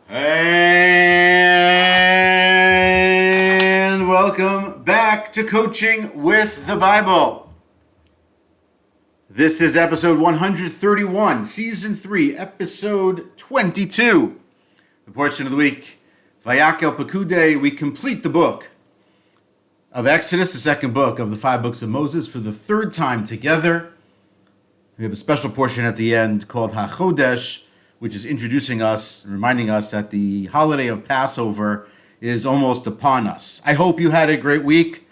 And welcome back to Coaching with the Bible. This is episode 131, season 3, episode 22. The portion of the week, Vayakhel-Pikudei, we complete the book of Exodus, the second book of the 5 books of Moses, for the third time together. We have a special portion at the end called HaChodesh, which is introducing us, reminding us that the holiday of Passover is almost upon us. I hope you had a great week.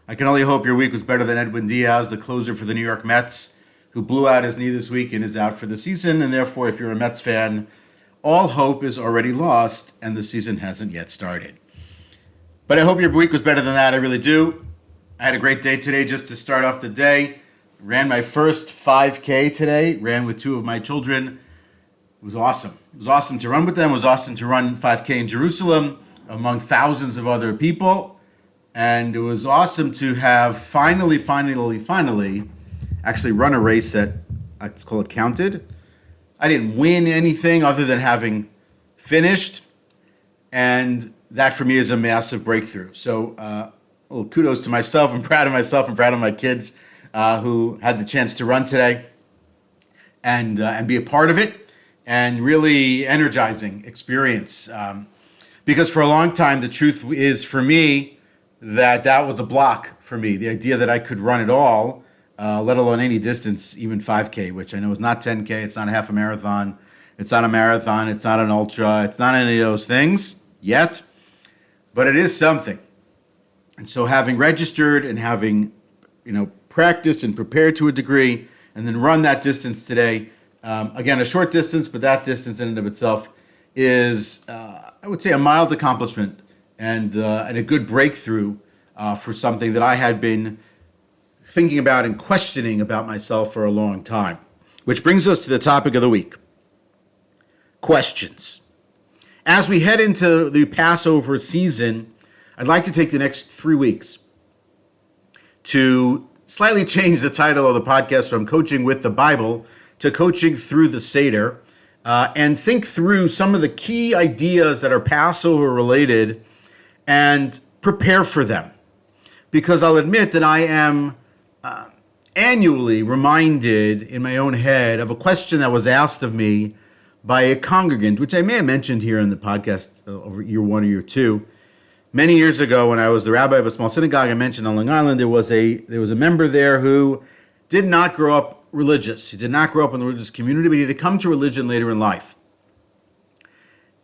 I can only hope your week was better than Edwin Diaz, the closer for the New York Mets, who blew out his knee this week and is out for the season. And therefore, if you're a Mets fan, all hope is already lost and the season hasn't yet started. But I hope your week was better than that. I really do. I had a great day today just to start off the day. Ran my first 5K today. Ran with 2 of my children. It was awesome. It was awesome to run with them. It was awesome to run 5K in Jerusalem among thousands of other people. And it was awesome to have finally actually run a race that, let's call it counted. I didn't win anything other than having finished. And that for me is a massive breakthrough. So a little kudos to myself. I'm proud of myself. I'm proud of my kids who had the chance to run today and be a part of it. And really energizing experience. Because for a long time, the truth is for me that was a block for me. The idea that I could run it all, let alone any distance, even 5K, which I know is not 10K, it's not a half a marathon, it's not a marathon, it's not an ultra, it's not any of those things yet, but it is something. And so having registered and having, practiced and prepared to a degree, and then run that distance today, again, a short distance, but that distance in and of itself is, I would say, a mild accomplishment and a good breakthrough for something that I had been thinking about and questioning about myself for a long time. Which brings us to the topic of the week. Questions. As we head into the Passover season, I'd like to take the next 3 weeks to slightly change the title of the podcast from Coaching with the Bible to Coaching through the Seder, and think through some of the key ideas that are Passover related and prepare for them. Because I'll admit that I am annually reminded in my own head of a question that was asked of me by a congregant, which I may have mentioned here in the podcast over year 1 or year 2. Many years ago, when I was the rabbi of a small synagogue I mentioned on Long Island, there was a member there who did not grow up religious. He did not grow up in the religious community, but he had come to religion later in life.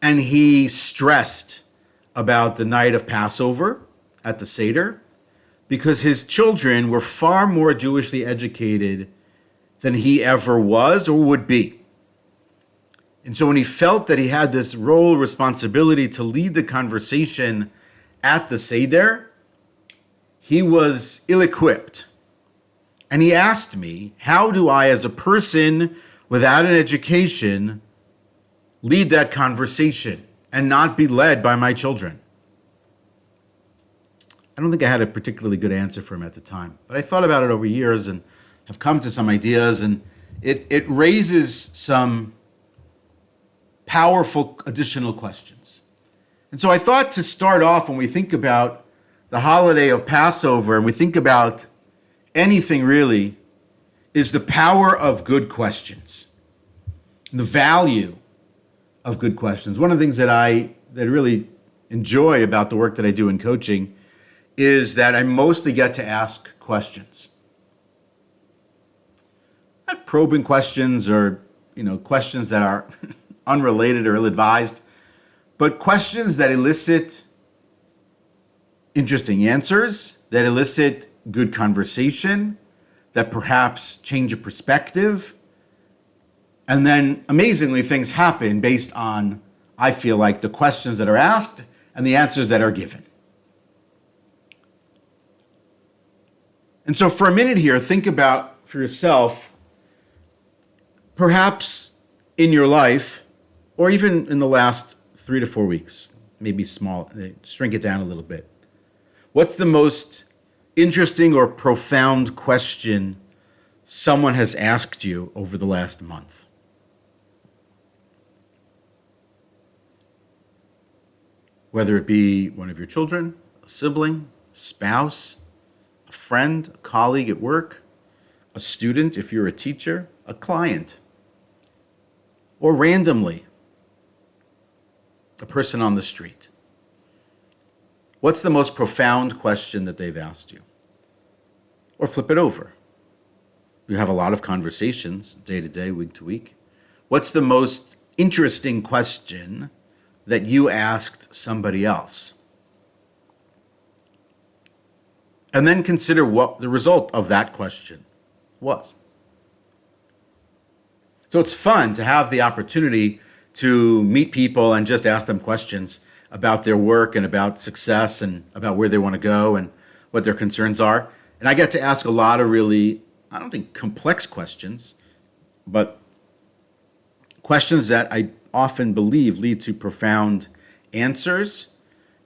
And he stressed about the night of Passover at the Seder because his children were far more Jewishly educated than he ever was or would be. And so when he felt that he had this role, responsibility to lead the conversation at the Seder, he was ill-equipped. And he asked me, how do I, as a person without an education, lead that conversation and not be led by my children? I don't think I had a particularly good answer for him at the time, but I thought about it over years and have come to some ideas, and it raises some powerful additional questions. And so I thought to start off, when we think about the holiday of Passover and we think about anything really, is the power of good questions, the value of good questions. One of the things that I really enjoy about the work that I do in coaching is that I mostly get to ask questions. Not probing questions or questions that are unrelated or ill-advised, but questions that elicit interesting answers, that elicit good conversation, that perhaps change a perspective. And then amazingly, things happen based on, I feel like, the questions that are asked and the answers that are given. And so for a minute here, think about for yourself, perhaps in your life, or even in the last 3 to 4 weeks, maybe small, shrink it down a little bit. What's the most interesting or profound question someone has asked you over the last month? whether it be one of your children, a sibling, spouse, a friend, a colleague at work, a student if you're a teacher, a client, or randomly, a person on the street. What's the most profound question that they've asked you? Or flip it over. You have a lot of conversations day to day, week to week. What's the most interesting question that you asked somebody else? And then consider what the result of that question was. So it's fun to have the opportunity to meet people and just ask them questions about their work and about success and about where they want to go and what their concerns are. And I get to ask a lot of really, I don't think complex questions, but questions that I often believe lead to profound answers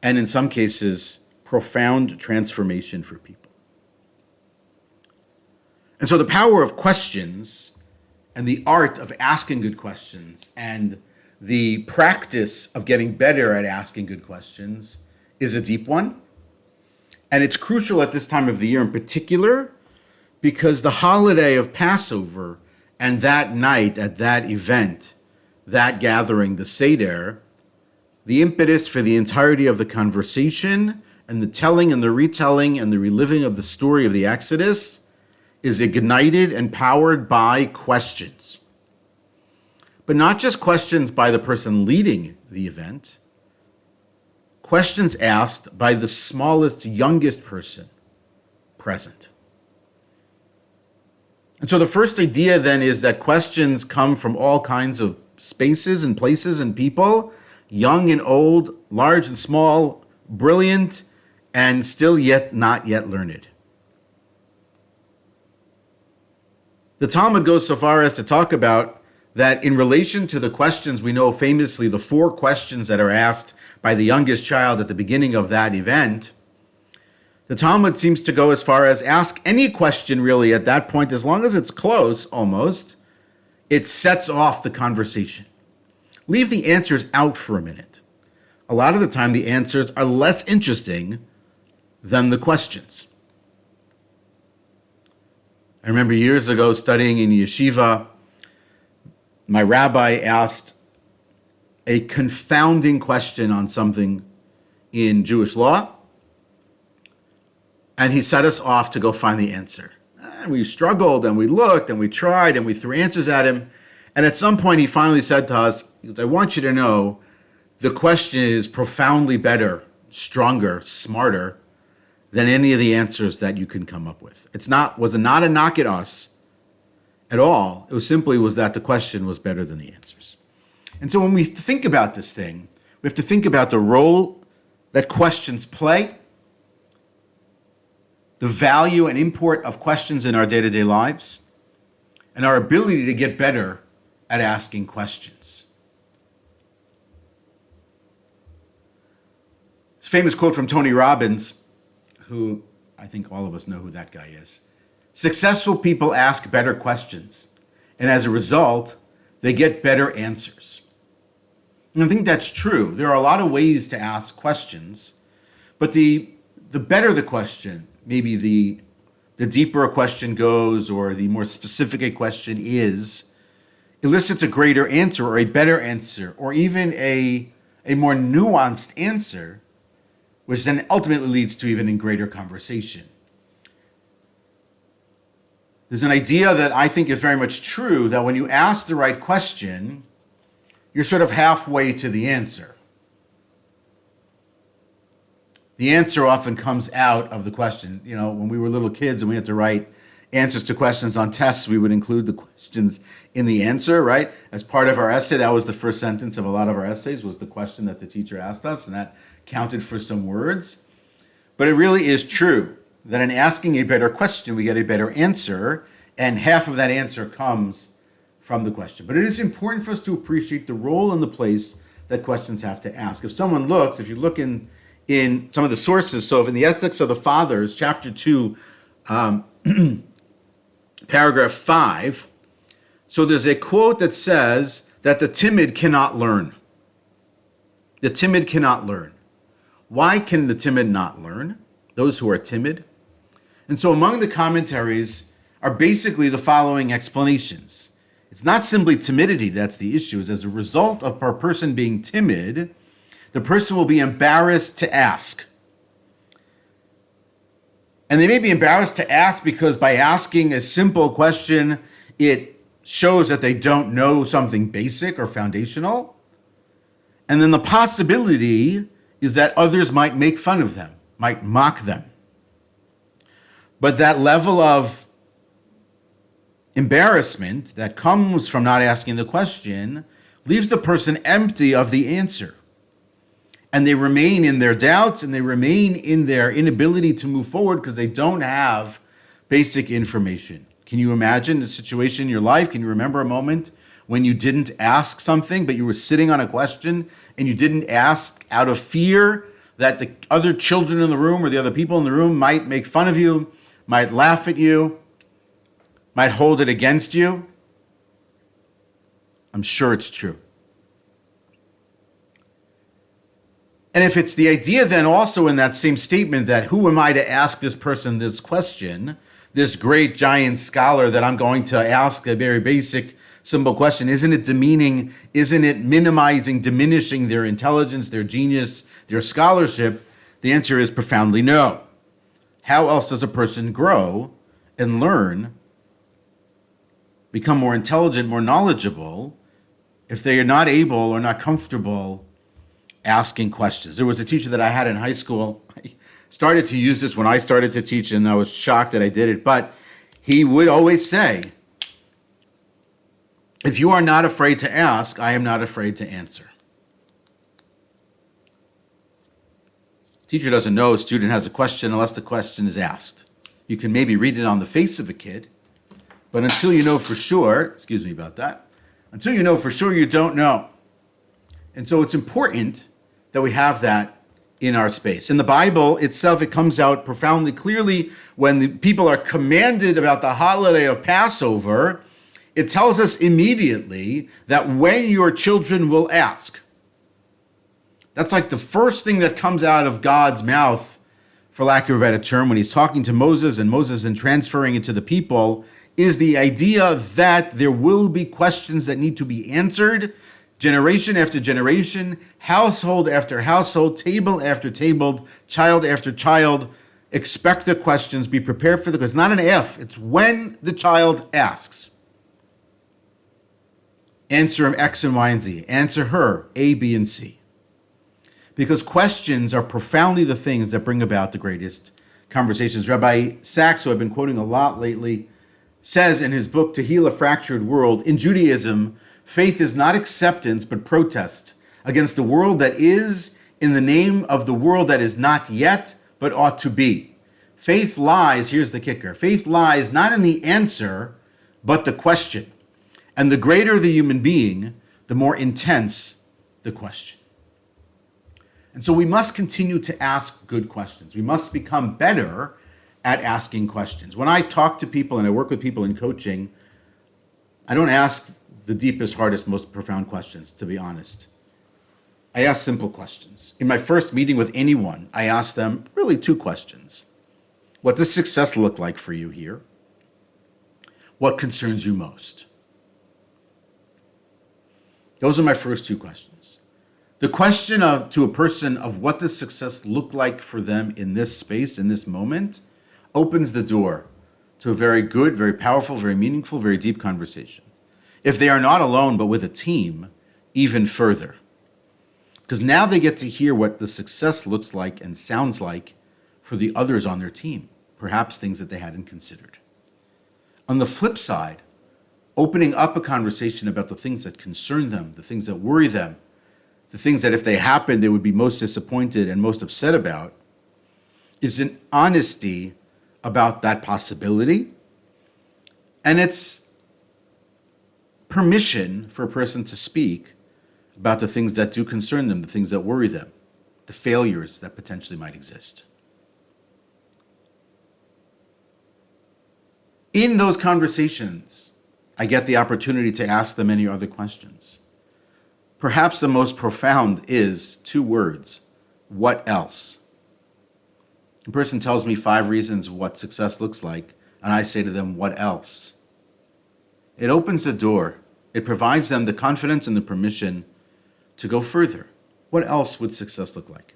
and in some cases, profound transformation for people. And so the power of questions and the art of asking good questions and the practice of getting better at asking good questions is a deep one. And it's crucial at this time of the year in particular because the holiday of Passover and that night at that event, that gathering, the Seder, the impetus for the entirety of the conversation and the telling and the retelling and the reliving of the story of the Exodus is ignited and powered by questions. But not just questions by the person leading the event, questions asked by the smallest, youngest person present. And so the first idea then is that questions come from all kinds of spaces and places and people, young and old, large and small, brilliant, and still yet not yet learned. The Talmud goes so far as to talk about that in relation to the questions, we know famously the 4 questions that are asked by the youngest child at the beginning of that event. The Talmud seems to go as far as ask any question really at that point, as long as it's close almost, it sets off the conversation. Leave the answers out for a minute. A lot of the time the answers are less interesting than the questions. I remember years ago studying in yeshiva, my rabbi asked a confounding question on something in Jewish law, and he set us off to go find the answer. And we struggled, and we looked, and we tried, and we threw answers at him, and at some point he finally said to us, I want you to know the question is profoundly better, stronger, smarter than any of the answers that you can come up with. Was not a knock at us at all. It was that the question was better than the answers. And so when we think about this thing, we have to think about the role that questions play, the value and import of questions in our day-to-day lives, and our ability to get better at asking questions. This famous quote from Tony Robbins, who I think all of us know who that guy is. Successful people ask better questions, and as a result, they get better answers. And I think that's true. There are a lot of ways to ask questions, but the better the question, maybe the deeper a question goes or the more specific a question is, elicits a greater answer or a better answer or even a more nuanced answer, which then ultimately leads to even a greater conversation. There's an idea that I think is very much true, that when you ask the right question, you're sort of halfway to the answer. The answer often comes out of the question. You know, when we were little kids and we had to write answers to questions on tests, we would include the questions in the answer, right? As part of our essay, that was the first sentence of a lot of our essays, was the question that the teacher asked us, and that counted for some words. But it really is true that in asking a better question, we get a better answer, and half of that answer comes from the question. But it is important for us to appreciate the role and the place that questions have to ask. If you look in some of the sources, so in the Ethics of the Fathers, chapter 2, paragraph 5, so there's a quote that says that the timid cannot learn. The timid cannot learn. Why can the timid not learn? Those who are timid. And so among the commentaries are basically the following explanations. It's not simply timidity that's the issue. It's as a result of a person being timid, the person will be embarrassed to ask. And they may be embarrassed to ask because by asking a simple question, it shows that they don't know something basic or foundational. And then the possibility is that others might make fun of them, might mock them. But that level of embarrassment that comes from not asking the question leaves the person empty of the answer. And they remain in their doubts and they remain in their inability to move forward because they don't have basic information. Can you imagine a situation in your life? Can you remember a moment when you didn't ask something, but you were sitting on a question and you didn't ask out of fear that the other children in the room or the other people in the room might make fun of you, might laugh at you, might hold it against you? I'm sure it's true. And if it's the idea then also in that same statement that who am I to ask this person this question, this great giant scholar that I'm going to ask a very basic, simple question, isn't it demeaning? Isn't it minimizing, diminishing their intelligence, their genius, their scholarship? The answer is profoundly no. How else does a person grow and learn, become more intelligent, more knowledgeable, if they are not able or not comfortable asking questions? There was a teacher that I had in high school. I started to use this when I started to teach, and I was shocked that I did it. But he would always say, if you are not afraid to ask, I am not afraid to answer. Teacher doesn't know a student has a question unless the question is asked. You can maybe read it on the face of a kid, but until you know for sure, until you know for sure, you don't know. And so it's important that we have that in our space. In the Bible itself, it comes out profoundly clearly when the people are commanded about the holiday of Passover. It tells us immediately that when your children will ask, that's like the first thing that comes out of God's mouth, for lack of a better term, when he's talking to Moses and Moses and transferring it to the people, is the idea that there will be questions that need to be answered, generation after generation, household after household, table after table, child after child. Expect the questions, be prepared for them. It's not an if, it's when the child asks. Answer him X and Y and Z. Answer her A, B, and C. Because questions are profoundly the things that bring about the greatest conversations. Rabbi Sachs, who I've been quoting a lot lately, says in his book, To Heal a Fractured World, in Judaism, faith is not acceptance, but protest against the world that is in the name of the world that is not yet, but ought to be. Faith lies, here's the kicker, faith lies not in the answer, but the question. And the greater the human being, the more intense the question. And so we must continue to ask good questions. We must become better at asking questions. When I talk to people and I work with people in coaching, I don't ask the deepest, hardest, most profound questions, to be honest. I ask simple questions. In my first meeting with anyone, I ask them really two questions. What does success look like for you here? What concerns you most? Those are my first two questions. The question to a person of what does success look like for them in this space, in this moment, opens the door to a very good, very powerful, very meaningful, very deep conversation. If they are not alone, but with a team, even further. Because now they get to hear what the success looks like and sounds like for the others on their team, perhaps things that they hadn't considered. On the flip side, opening up a conversation about the things that concern them, the things that worry them, the things that if they happen, they would be most disappointed and most upset about, is an honesty about that possibility. And it's permission for a person to speak about the things that do concern them, the things that worry them, the failures that potentially might exist. In those conversations, I get the opportunity to ask them many other questions. Perhaps the most profound is two words. what else? A person tells me 5 reasons what success looks like, and I say to them, what else? It opens the door. It provides them the confidence and the permission to go further. What else would success look like?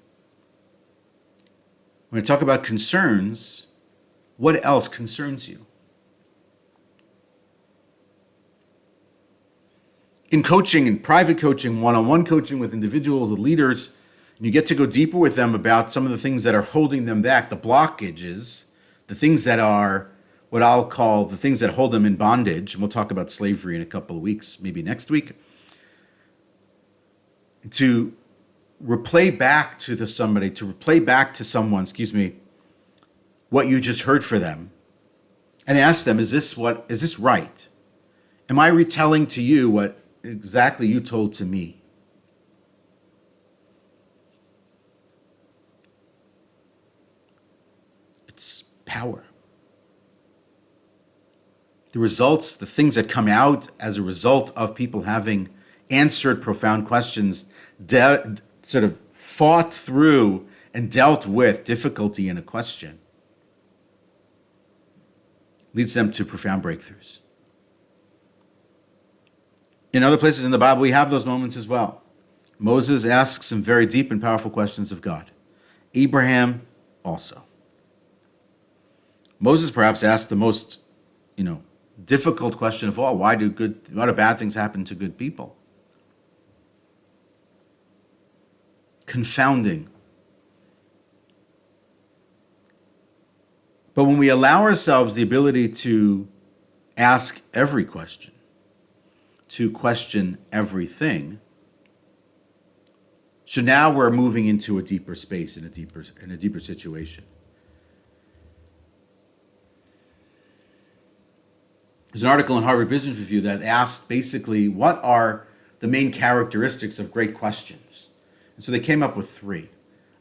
When I talk about concerns, what else concerns you? In coaching, in private coaching, one-on-one coaching with individuals, with leaders, and you get to go deeper with them about some of the things that are holding them back, the blockages, the things that are what I'll call the things that hold them in bondage. And we'll talk about slavery in a couple of weeks, maybe next week. To replay back to someone, what you just heard for them, and ask them, is this right? Am I retelling to you what exactly you told to me? It's power. The results, the things that come out as a result of people having answered profound questions, sort of fought through and dealt with difficulty in a question, leads them to profound breakthroughs. In other places in the Bible, we have those moments as well. Moses asks some very deep and powerful questions of God. Abraham also. Moses perhaps asked the most, difficult question of all. Why do bad things happen to good people? Confounding. But when we allow ourselves the ability to ask every question, to question everything, so now we're moving into a deeper space, in a deeper situation. There's an article in Harvard Business Review that asked basically what are the main characteristics of great questions. And so they came up with 3.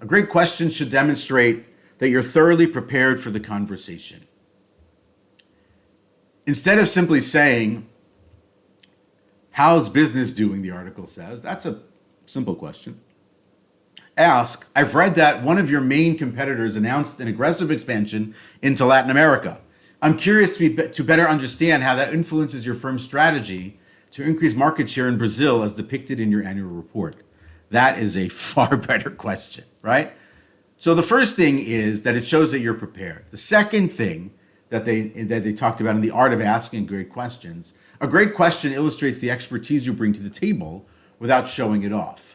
A great question should demonstrate that you're thoroughly prepared for the conversation. Instead of simply saying, how's business doing, the article says, that's a simple question. Ask, I've read that one of your main competitors announced an aggressive expansion into Latin America. I'm curious to better understand how that influences your firm's strategy to increase market share in Brazil as depicted in your annual report. That is a far better question, right? So the first thing is that it shows that you're prepared. The second thing that they talked about in the art of asking great questions, a great question illustrates the expertise you bring to the table without showing it off.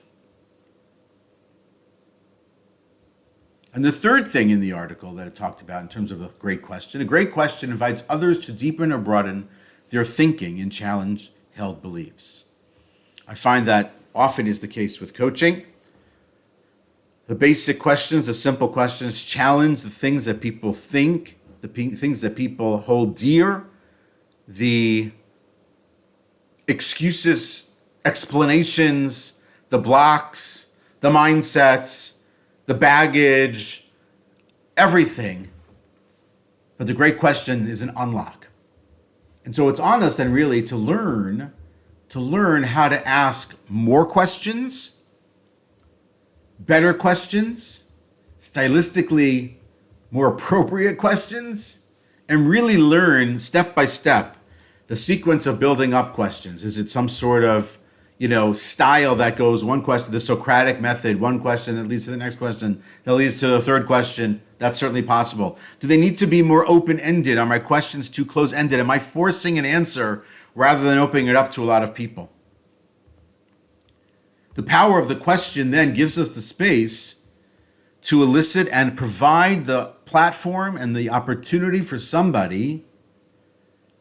And the third thing in the article that it talked about in terms of a great question invites others to deepen or broaden their thinking and challenge held beliefs. I find that often is the case with coaching. The basic questions, the simple questions, challenge the things that people think, the things that people hold dear, the excuses, explanations, the blocks, the mindsets, the baggage, everything. But the great question is an unlock. And so it's on us then really to learn how to ask more questions, better questions, stylistically more appropriate questions, and really learn step by step the sequence of building up questions. Is it some sort of style that goes one question, the Socratic method, one question that leads to the next question, that leads to the third question? That's certainly possible. Do they need to be more open-ended? Are my questions too close-ended? Am I forcing an answer rather than opening it up to a lot of people? The power of the question then gives us the space to elicit and provide the platform and the opportunity for somebody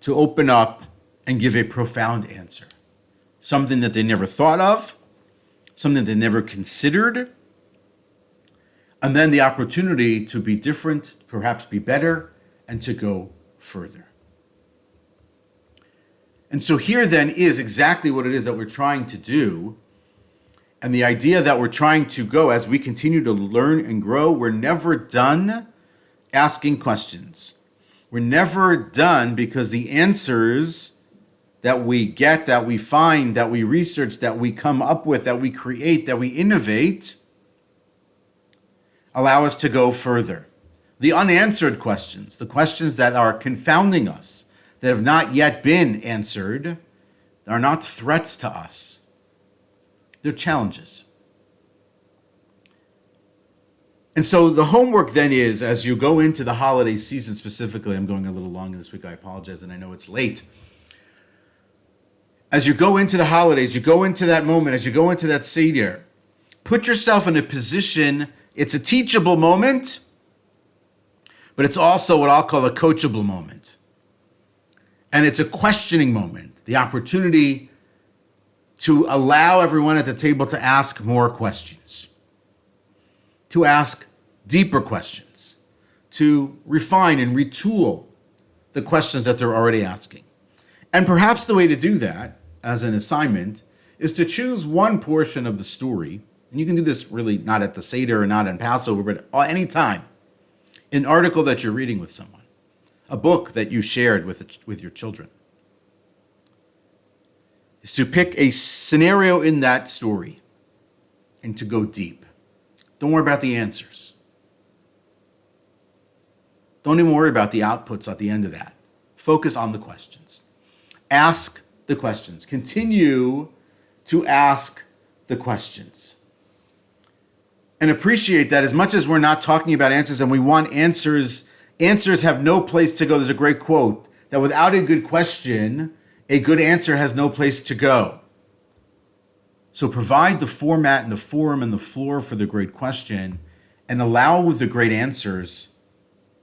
to open up and give a profound answer. Something that they never thought of, something they never considered, and then the opportunity to be different, perhaps be better, and to go further. And so here then is exactly what it is that we're trying to do. And the idea that we're trying to go as we continue to learn and grow, we're never done asking questions. We're never done because the answers that we get, that we find, that we research, that we come up with, that we create, that we innovate allow us to go further. The unanswered questions, the questions that are confounding us, that have not yet been answered, are not threats to us. They're challenges. And so the homework then is, as you go into the holiday season specifically, I'm going a little long this week, I apologize, and I know it's late. As you go into the holidays, you go into that moment, as you go into that Seder, put yourself in a position, it's a teachable moment, but it's also what I'll call a coachable moment. And it's a questioning moment, the opportunity to allow everyone at the table to ask more questions, to ask deeper questions, to refine and retool the questions that they're already asking. And perhaps the way to do that, as an assignment, is to choose one portion of the story, and you can do this really not at the Seder or not in Passover, but any time, an article that you're reading with someone, a book that you shared with your children, is to pick a scenario in that story and to go deep. Don't worry about the answers. Don't even worry about the outputs at the end of that. Focus on the questions. Ask the questions. Continue to ask the questions. And appreciate that as much as we're not talking about answers and we want answers, answers have no place to go. There's a great quote that without a good question, a good answer has no place to go. So provide the format and the forum and the floor for the great question and allow the great answers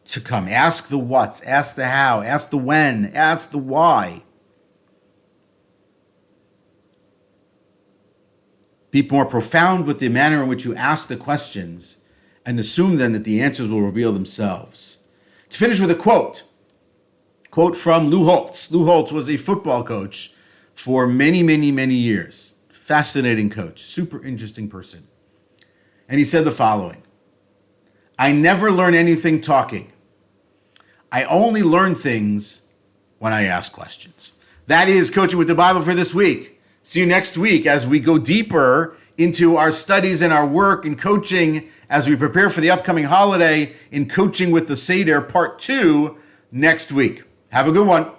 to come. Ask the what's, ask the how, ask the when, ask the why. Be more profound with the manner in which you ask the questions and assume then that the answers will reveal themselves. To finish with a quote from Lou Holtz. Lou Holtz was a football coach for many, many, many years. Fascinating coach, super interesting person. And he said the following: I never learn anything talking. I only learn things when I ask questions. That is Coaching with the Bible for this week. See you next week as we go deeper into our studies and our work and coaching as we prepare for the upcoming holiday in Coaching with the Seder Part 2 next week. Have a good one.